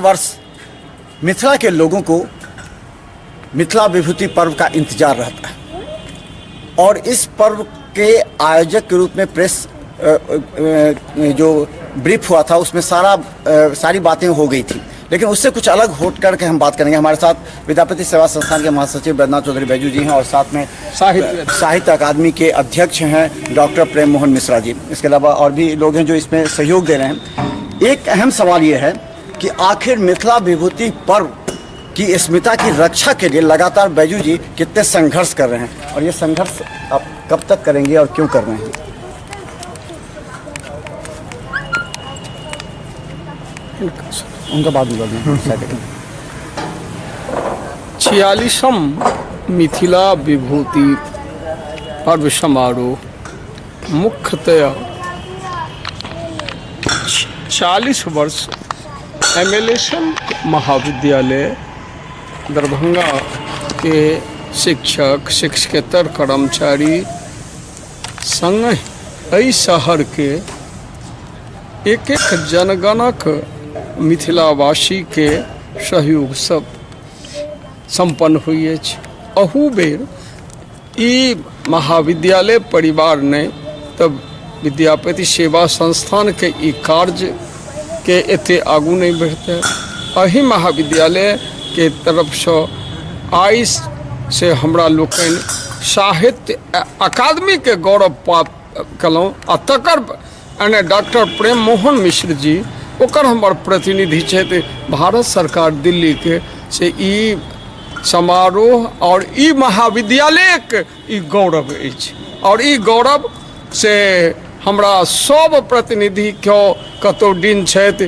वर्ष मिथिला के लोगों को मिथिला विभूति पर्व का इंतजार रहता है और इस पर्व के आयोजक के रूप में प्रेस जो ब्रीफ हुआ था उसमें सारी बातें हो गई थी, लेकिन उससे कुछ अलग होट करके हम बात करेंगे। हमारे साथ विद्यापति सेवा संस्थान के महासचिव बैद्यनाथ चौधरी बैजू जी हैं और साथ में साहित्य अकादमी के अध्यक्ष हैं डॉक्टर प्रेम मोहन मिश्रा जी। इसके अलावा और भी लोग हैं जो इसमें सहयोग दे रहे हैं। एक अहम सवाल ये है कि आखिर मिथिला विभूति पर्व की अस्मिता की रक्षा के लिए लगातार बैजू जी कितने संघर्ष कर रहे हैं और ये संघर्ष आप कब तक करेंगे और क्यों कर रहे हैं? उनका बात निकालना। 46वां मिथिला विभूति पर्व समारोह मुख्यतया 40 वर्ष एमएलएशन महाविद्यालय दरभंगा के शिक्षक शिक्षकेतर कर्मचारी संग एहि शहर के एक जनगणक मिथिलावासी के सहयोग सब संपन्न हुई अछि। अहू बेर ई महाविद्यालय परिवार ने तब विद्यापति सेवा संस्थान के ई कार्य के एते आगू नहीं बढ़ते। अही महाविद्यालय के तरफ से आई से हमरा लोकनि साहित्य अकादमी के गौरव प्राप्त कलौं आ तकर डॉक्टर प्रेम मोहन मिश्र जी ओकर हमर प्रतिनिधि छथि भारत सरकार दिल्ली के से ई समारोह और ई महाविद्यालय के ई गौरव अछि और ई गौरव से हमरा सब प्रतिनिधि क्यों कतौ दिन छथि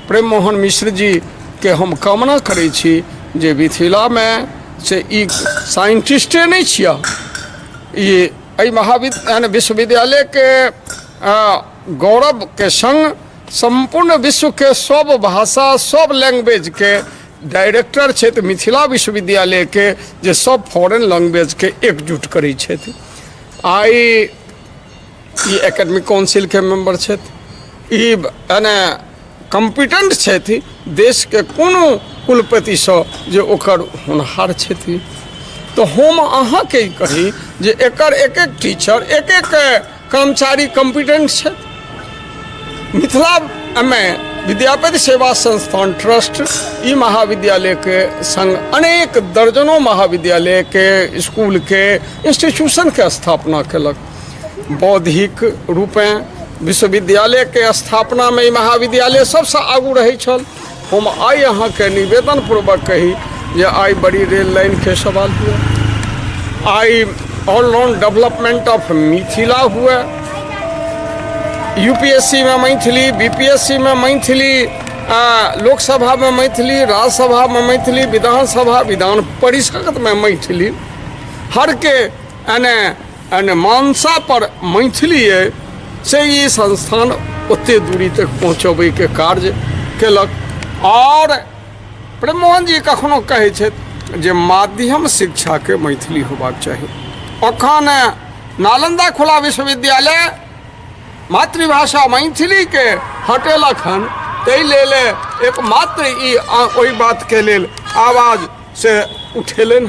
प्रेम मोहन मिश्र जी के हम कामना करै छी जे मिथिला में से ई साइंटिस्टे नहीं छिया ये विश्वविद्यालय के गौरव के संग संपूर्ण विश्व के सब भाषा सब लैंग्वेज के डायरेक्टर छथि मिथिला विश्वविद्यालय के जे सब फॉरेन लैंग्वेज के एकजुट करै छथि। आई एकेडमिक काउंसिल के मेंबर छथि कॉम्पिटेंट छथि देश के कोनो कुलपति से जे ओकर होनहार छथि। तो हम अहाँ के कही जे एकर एक एक टीचर एक एक कर्मचारी कॉम्पिटेंट छथि। मिथिला में विद्यापति सेवा संस्थान ट्रस्ट ई महाविद्यालय के संग अनेक दर्जनों महाविद्यालय के स्कूल के इंस्टीट्यूशन के स्थापना कलक। बौद्धिक रूपे विश्वविद्यालय के स्थापना में महाविद्यालय सबसे आगू रही छल। हम आई अहाँ के निवेदन पूर्वक कही जे आई बड़ी रेल लाइन के सवाल हुआ, आई ऑलराउंड डेवलपमेंट ऑफ मिथिला हुआ, यूपीएससी में मैथिली, बीपीएससी में मैथिली, लोकसभा में मैथिली, राज्यसभा में मैथिली, विधानसभा विधान परिषद में मैथिली, हर के मानसा पर मैथिली से ये संस्थान उतने दूरी तक पहुँचबे के कार्य केलक। और प्रेम मोहन जी कखनो कहै छथि जे माध्यम शिक्षा के मैथिली होबाक चाही। अखन नालंदा खुला विश्वविद्यालय मातृभाषा मैथिली के हटेलक हन, ताहि लेल एकमात्र ई ओहि बात के लेल आवाज से उठेलन।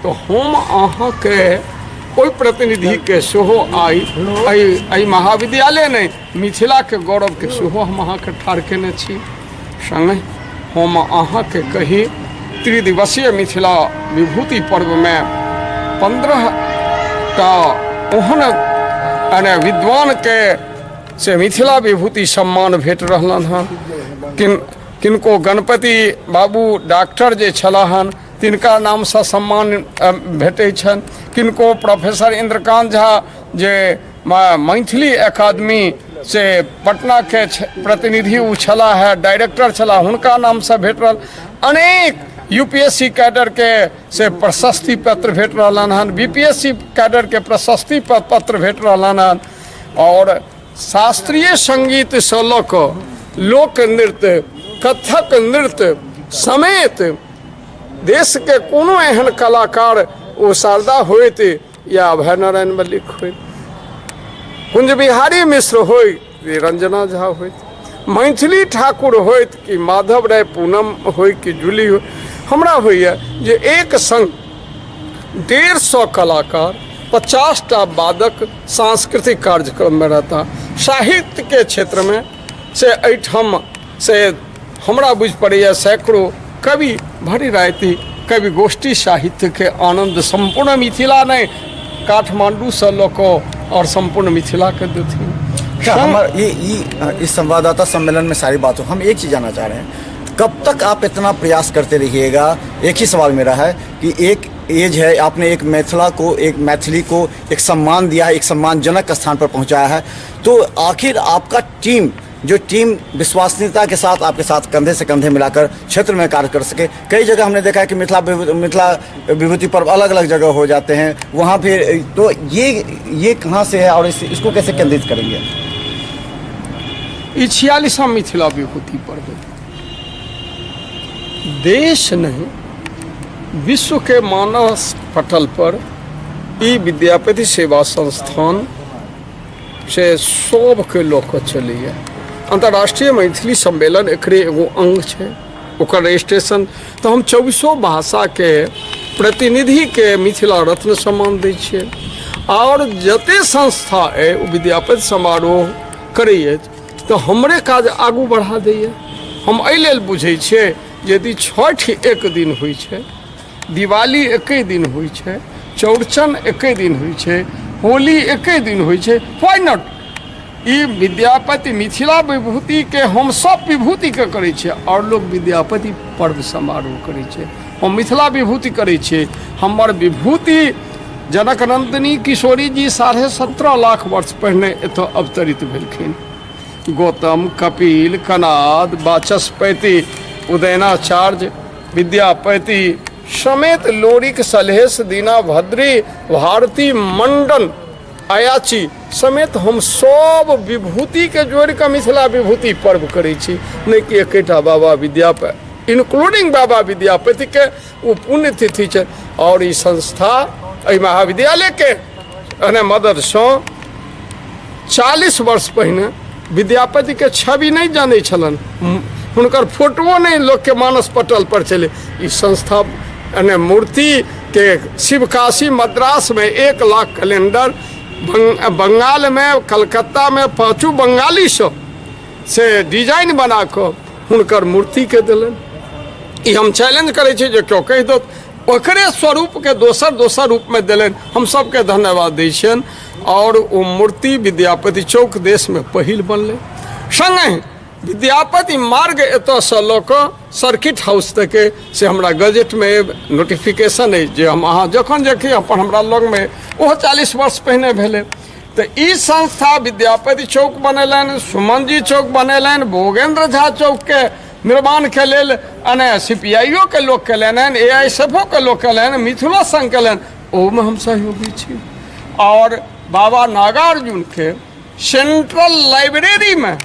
तो हम अहाँ के कोई प्रतिनिधि के सेहो आई महाविद्यालय ने मिथिला के गौरव के सेहो हम अहाँ के ठाढ़ केने छी। संगे हम अहाँ के कही त्रिदिवसीय मिथिला विभूति पर्व में 15टा ओहन विद्वान के से मिथिला विभूति सम्मान भेट रहलन हन। किनको गणपति बाबू डॉक्टर जे छलाहन तिनका नाम से सम्मान भेटै छन, किनको प्रोफेसर इंद्रकांत झा जे मैथिली अकादमी से पटना के प्रतिनिधि उ छला है डायरेक्टर छला हुनका नाम से भेट रहल। अनेक यूपीएससी कैडर के से प्रशस्ति पत्र भेट रहलन हन, बीपीएससी कैडर के प्रशस्ति पत्र भेट रहलन हन। और शास्त्रीय संगीत से लऽ कऽ लोक नृत्य कथक नृत्य समेत देश के कोनो एहन कलाकार ओ शारदा होइत या अभय नारायण मल्लिक होइत, कुंज बिहारी मिश्र होइत, रंजना झा होइत, मैथिली ठाकुर होइत कि माधव राय पूनम होय कि जूली हो, हमरा होइए जे एक संग 150 कलाकार, 50टा वादक सांस्कृतिक कार्यक्रम में रहता। साहित्य के क्षेत्र में से एहिठाम से हमरा बुझ पड़ैए सैकड़ों कवि भरी राति कवि गोष्ठी साहित्य के आनंद संपूर्ण मिथिला नहीं काठमांडू से लोग और संपूर्ण मिथिला के देथिन। क्या हमारे ये इस संवाददाता सम्मेलन में सारी बातों हम एक चीज़ जानना चाह रहे हैं, कब तक आप इतना प्रयास करते रहिएगा? एक ही सवाल मेरा है कि एक एज है, आपने एक मैथिली को एक सम्मान दिया है, एक सम्मानजनक स्थान पर पहुंचाया है, तो आखिर आपका टीम विश्वसनीयता के साथ आपके साथ कंधे से कंधे मिलाकर क्षेत्र में कार्य कर सके। कई जगह हमने देखा है कि मिथिला विभूति पर्व अलग अलग जगह हो जाते हैं, वहाँ फिर तो ये कहाँ से है और इसको कैसे केंद्रित करेंगे? 46वां मिथिला विभूति पर्व देश नहीं विश्व के मानस पटल पर ई विद्यापति सेवा संस्थान से सबके लोग चलिए। अंतर्राष्ट्रीय मैथिली सम्मेलन एकरे एगो अंग है, ओकर रजिस्ट्रेशन तो हम 24 भाषा के प्रतिनिधि के मिथिला रत्न सम्मान दै छियै और जते संस्था है वो विद्यापति समारोह करैए तो हमरे काज आगू बढ़ा दैए। हम एहि लेल बुझै छियै यदि छठ एक दिन होइ छै, दिवाली एके दिन होइ छै, चौड़चन एके दिन होइ छै, होली एके दिन होइ छै, व्हाई नॉट? ई विद्यापति मिथिला विभूति के हम सब विभूति के करै छियै और लोग विद्यापति पर्व समारोह करै छै। हम मिथिला विभूति करै छियै। हमर विभूति जनक नंदिनी किशोरी जी 17.5 लाख वर्ष पहिने एतऽ अवतरित भेलखिन। गौतम, कपिल, कनाद, वाचस्पति, उदयनाचार्य, विद्यापति समेत लोरिक, सलहेश, दीना भद्री, भारती, मंडन, अयाची समेत हम सब विभूति के जोड़ के मिथिला विभूति पर्व करै छी, नहीं कि एकेटा बाबा विद्यापति इंक्लूडिंग बाबा विद्यापति के वो पुण्यतिथि छै। और ई संस्था एहि महाविद्यालय के मदरसँ 40 वर्ष पहिने विद्यापति के छवि नहीं जानै छलन, हुनकर फोटो नहीं लोग के मानस पटल पर चले। इस संस्था मूर्ति के शिवकाशी मद्रास में 1 लाख कैलेंडर, बंगाल में कलकत्ता में 5 बंगाली से डिजाइन बना कर हुनकर मूर्ति के दिलन। ई हम चैलेंज करे छी जो क्यों कह दो ओकरे स्वरूप के दोसर रूप में दिलन। हम सबके धन्यवाद दै छियन। और वो मूर्ति विद्यापति चौक देश में पहिल बनले। संगे विद्यापति मार्ग एतऽ से लऽ कऽ सर्किट हाउस तक से हमरा गजेट में नोटिफिकेशन है जे हम अहाँ जखन जखन अपन हमरा लग में वो 40 वर्ष पहिने भेले। तो ई संस्था विद्यापति चौक बनेलनि, सुमन जी चौक बनेलनि, भोगेंद्र झा चौक के निर्माण के लेल CPIO के लोग केलनि, AISFO के लोग केलनि, मिथिलो संघ केलनि, ओहिमे हम सहयोगी छी। और बाबा नागार्जुन के सेंट्रल लाइब्रेरी में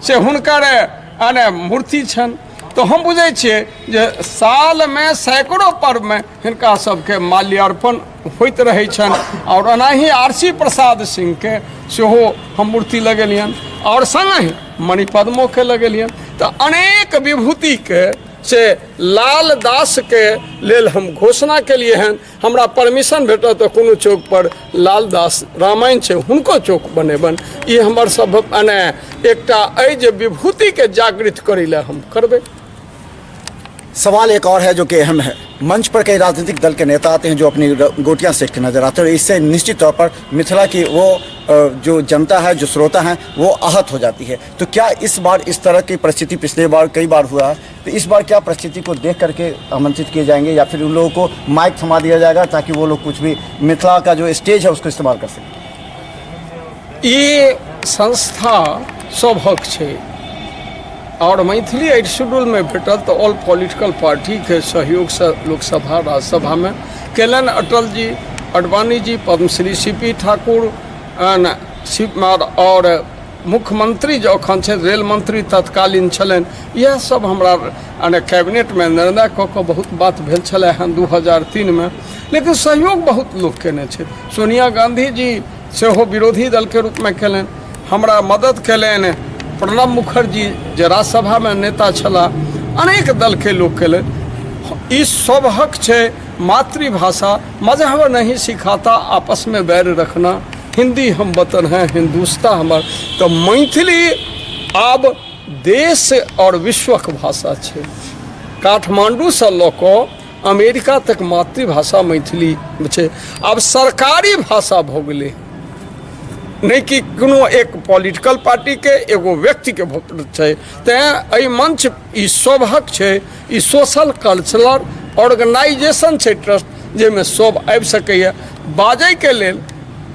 से हुनकर मूर्ति छन। तो हम बुझे छिए जे साल में सैकड़ों पर्व में हिनका सबके माल्यार्पण होइत रहे छन। और अनाही RC प्रसाद सिंह के सेहो हम मूर्ति लगेलियन और संग मणिपद्मो के लगेलियन। तो अनेक विभूति के से लाल दास के लेल हम घोषणा के लिए हैं। हमरा परमिशन भेटत तो कोनो चौक पर लाल दास रामायण छे हुनको चौक बनेबन। ये हमर सब एकटा अइ जे विभूति के जागृत करै ले हम करबे। सवाल एक और है जो कि अहम है। मंच पर कई राजनीतिक दल के नेता आते हैं जो अपनी गोटियां सेकते नजर आते हैं और इससे निश्चित तौर पर मिथिला की वो जो जनता है, जो श्रोता हैं, वो आहत हो जाती है। तो क्या इस बार इस तरह की परिस्थिति पिछले बार कई बार हुआ है, तो इस बार क्या परिस्थिति को देख करके आमंत्रित किए जाएंगे या फिर उन लोगों को माइक थमा दिया जाएगा ताकि वो लोग कुछ भी मिथिला का जो स्टेज है उसको इस्तेमाल कर सकें? ये संस्था सभक है और मैथिली 8 शेड्यूल में भेटल तो ऑल पॉलिटिकल पार्टी के सहयोग से लोकसभा राज्यसभा में केलन। अटल जी, अडवाणी जी, पद्मश्री CP ठाकुर और मुख्यमंत्री जो अखन छे रेल मंत्री तत्कालीन छलन, यह सब हमरा कैबिनेट में निर्णय कऽ बहुत बात भेल छलै हन 2003 में। लेकिन सहयोग बहुत लोग केने छे। सोनिया गांधी जी सेहो विरोधी दल के रूप में केलन, हमरा मदद केलन प्रणब मुखर्जी जे राज्यसभा में नेता छला, अनेक दल के लोग केले। ई सब हक छे मातृभाषा, मजहब नहीं सिखाता आपस में बैर रखना, हिंदी हम वतन हैं, हिंदुस्तान हमार। तो मैथिली आब देश और विश्वक भाषा छे। काठमांडू से लऽ कऽ अमेरिका तक मातृभाषा मैथिली छे। आब सरकारी भाषा भऽ गेलै, नहीं कि कोनो एक पॉलिटिकल पार्टी के एगो व्यक्ति के छै। तें एहि मंच ई सभक छै, ई सोशल कल्चरल ऑर्गेनाइजेशन छै, ट्रस्ट, जाहिमे सब आबि सकैए बाजै के लेल।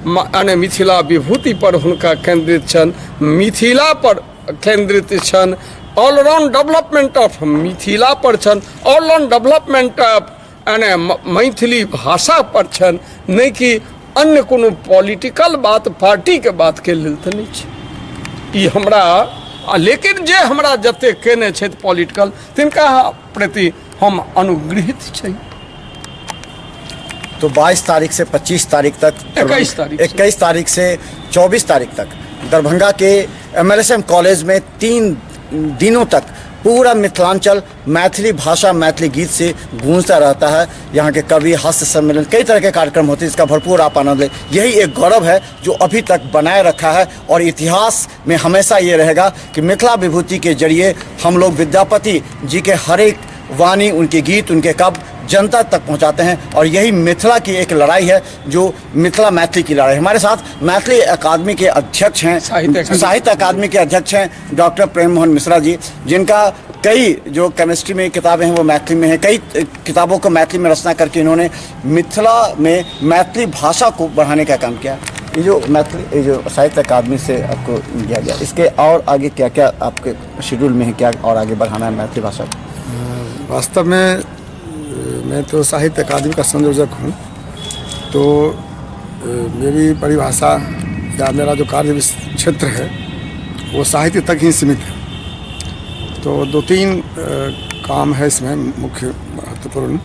यानी मिथिला विभूति पर हुनका केंद्रित छनि, मिथिला पर केंद्रित छनि, ऑलराउंड डेवलपमेंट ऑफ मिथिला पर छनि, ऑलराउंड डेवलपमेंट ऑफ यानी मैथिली भाषा पर छनि, नहीं कि अन्य कोनो पॉलिटिकल बात पार्टी के बात के लेल तऽ नहीं छै ई हमरा। लेकिन जे हमरा जते केने छै पॉलिटिकल, तिनका प्रति हम अनुग्रहित छै। तो 22 तारीख से 25 तारीख तक, 21 तारीख से 24 तारीख तक दरभंगा के MLSM कॉलेज में 3 दिनों तक पूरा मिथिलांचल मैथिली भाषा मैथिली गीत से गूंजता रहता है। यहाँ के कवि, हास्य सम्मेलन, कई तरह के कार्यक्रम होते हैं, इसका भरपूर आप आनंद लें। यही एक गौरव है जो अभी तक बनाए रखा है और इतिहास में हमेशा ये रहेगा कि मिथिला विभूति के जरिए हम लोग विद्यापति जी के हर एक वाणी, उनके गीत, उनके काव्य जनता तक पहुंचाते हैं। और यही मिथिला की एक लड़ाई है, जो मिथिला मैथिली की लड़ाई। हमारे साथ मैथिली अकादमी के अध्यक्ष हैं, साहित्य अकादमी के अध्यक्ष हैं डॉक्टर प्रेम मोहन मिश्रा जी, जिनका कई जो केमिस्ट्री में किताबें हैं वो मैथिली में हैं। कई किताबों को मैथिली में रचना करके इन्होंने मिथिला में मैथिली भाषा को बढ़ाने का काम किया। ये जो मैथिली, ये जो साहित्य अकादमी से आपको दिया गया, इसके और आगे क्या क्या आपके शेड्यूल में है, क्या और आगे बढ़ाना है मैथिली भाषा को? वास्तव में मैं तो साहित्य अकादमी का संयोजक हूँ, तो मेरी परिभाषा या मेरा जो कार्य क्षेत्र है वो साहित्य तक ही सीमित है। तो 2-3 काम है इसमें मुख्य महत्वपूर्ण।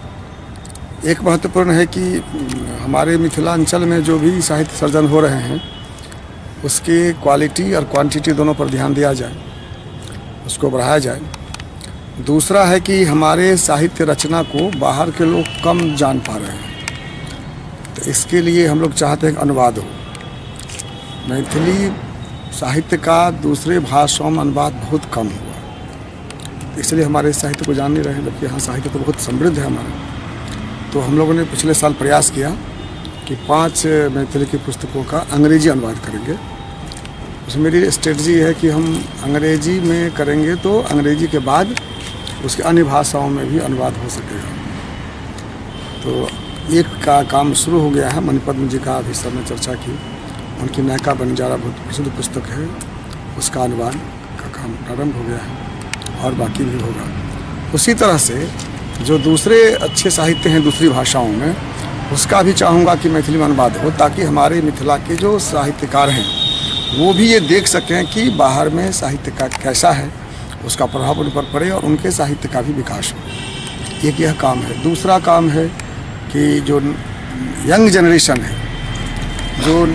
एक महत्वपूर्ण है कि हमारे मिथिलांचल में जो भी साहित्य सर्जन हो रहे हैं उसके क्वालिटी और क्वांटिटी दोनों पर ध्यान दिया जाए, उसको बढ़ाया जाए। दूसरा है कि हमारे साहित्य रचना को बाहर के लोग कम जान पा रहे हैं, तो इसके लिए हम लोग चाहते हैं कि अनुवाद हो। मैथिली साहित्य का दूसरे भाषाओं में अनुवाद बहुत कम हुआ, इसलिए हमारे साहित्य को जान नहीं रहे हैं, जबकि यहाँ साहित्य तो बहुत समृद्ध है हमारा। तो हम लोगों ने पिछले साल प्रयास किया कि 5 मैथिली की पुस्तकों का अंग्रेजी अनुवाद करेंगे। उसमें मेरी स्ट्रेटजी है कि हम अंग्रेजी में करेंगे तो अंग्रेजी के बाद उसके अन्य भाषाओं में भी अनुवाद हो सकेगा। तो एक का काम शुरू हो गया है, मणिपद्म जी का अभी सब ने चर्चा की, उनकी नायका बंजारा बहुत प्रसिद्ध पुस्तक है, उसका अनुवाद का काम प्रारंभ हो गया है और बाकी भी होगा। उसी तरह से जो दूसरे अच्छे साहित्य हैं दूसरी भाषाओं में, उसका भी चाहूँगा कि मैथिली में अनुवाद हो, ताकि हमारे मिथिला के जो साहित्यकार हैं वो भी ये देख सकें कि बाहर में साहित्य का कैसा है, उसका प्रभाव उन पर पड़े और उनके साहित्य का भी विकास हो। एक यह काम है। दूसरा काम है कि जो यंग जनरेशन है, जो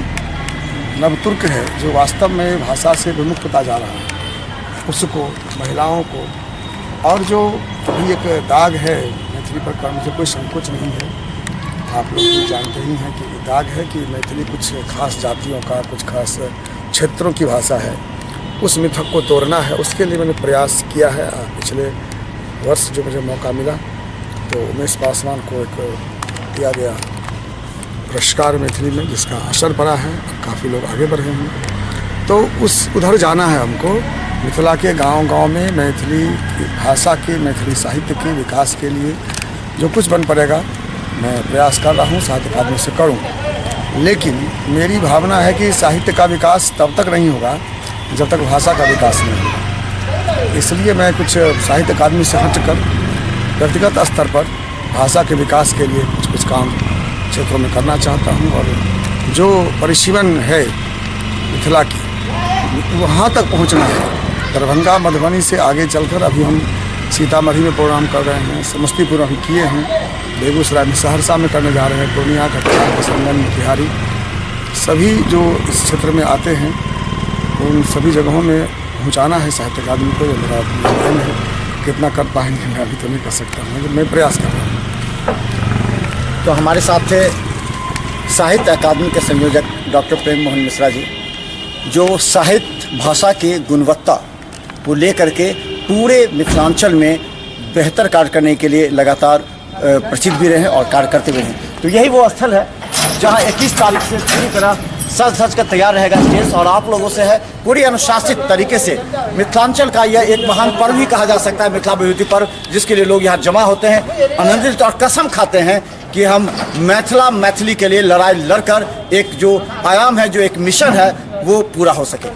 नवतुर्क है, जो वास्तव में भाषा से विमुख होता जा रहा है, उसको, महिलाओं को, और जो भी एक दाग है मैथिली पर, करने से कोई संकोच नहीं है। आप लोग भी जानते ही हैं कि दाग है कि मैथिली कुछ खास जातियों का, कुछ खास क्षेत्रों की भाषा है, उस मिथक को तोड़ना है। उसके लिए मैंने प्रयास किया है। पिछले वर्ष जो मुझे मौका मिला तो उमेश पासवान को एक दिया गया पुरस्कार मैथिली में, जिसका असर पड़ा है, काफ़ी लोग आगे बढ़े हैं। तो उधर जाना है हमको, मिथिला के गांव-गांव में मैथिली भाषा के, मैथिली साहित्य के विकास के लिए जो कुछ बन पड़ेगा मैं प्रयास कर रहा हूँ, साहित्य अकादमी से करूँ। लेकिन मेरी भावना है कि साहित्य का विकास तब तक नहीं होगा जब तक भाषा का विकास नहीं होगा। इसलिए मैं कुछ साहित्य अकादमी से हटकर व्यक्तिगत स्तर पर भाषा के विकास के लिए कुछ काम क्षेत्रों में करना चाहता हूँ। और जो परिसीमन है मिथिला की, वहाँ तक पहुँचना है। दरभंगा, मधुबनी से आगे चलकर अभी हम सीतामढ़ी में प्रोग्राम कर रहे हैं, समस्तीपुर अभी किए हैं, बेगूसराय में, सहरसा में करने जा रहे हैं, पूर्णिया, कटिहार, किशनगंज, मोतिहारी, सभी जो इस क्षेत्र में आते हैं उन सभी जगहों में पहुंचाना है साहित्य अकादमी को, ये मेरा अध्ययन है। कितना कर पाएंगे मैं अभी तो नहीं कर सकता हूँ, लेकिन मैं प्रयास कर रहा हूँ। तो हमारे साथ थे साहित्य अकादमी के संयोजक डॉक्टर प्रेम मोहन मिश्रा जी, जो साहित्य भाषा की गुणवत्ता को लेकर के पूरे मिथिलांचल में बेहतर कार्य करने के लिए लगातार प्रसिद्ध भी रहे और कार्य करते भी रहे। तो यही वो स्थल है जहां 21 तारीख से पूरी तरह सज धज कर तैयार रहेगा स्टेज, और आप लोगों से है पूरी अनुशासित तरीके से मिथिलांचल का यह एक महान पर्व ही कहा जा सकता है, मिथिला विभूति पर्व, जिसके लिए लोग यहाँ जमा होते हैं, आनंदित और कसम खाते हैं कि हम मैथिली के लिए लड़ाई लड़कर एक जो आयाम है, जो एक मिशन है, वो पूरा हो सके।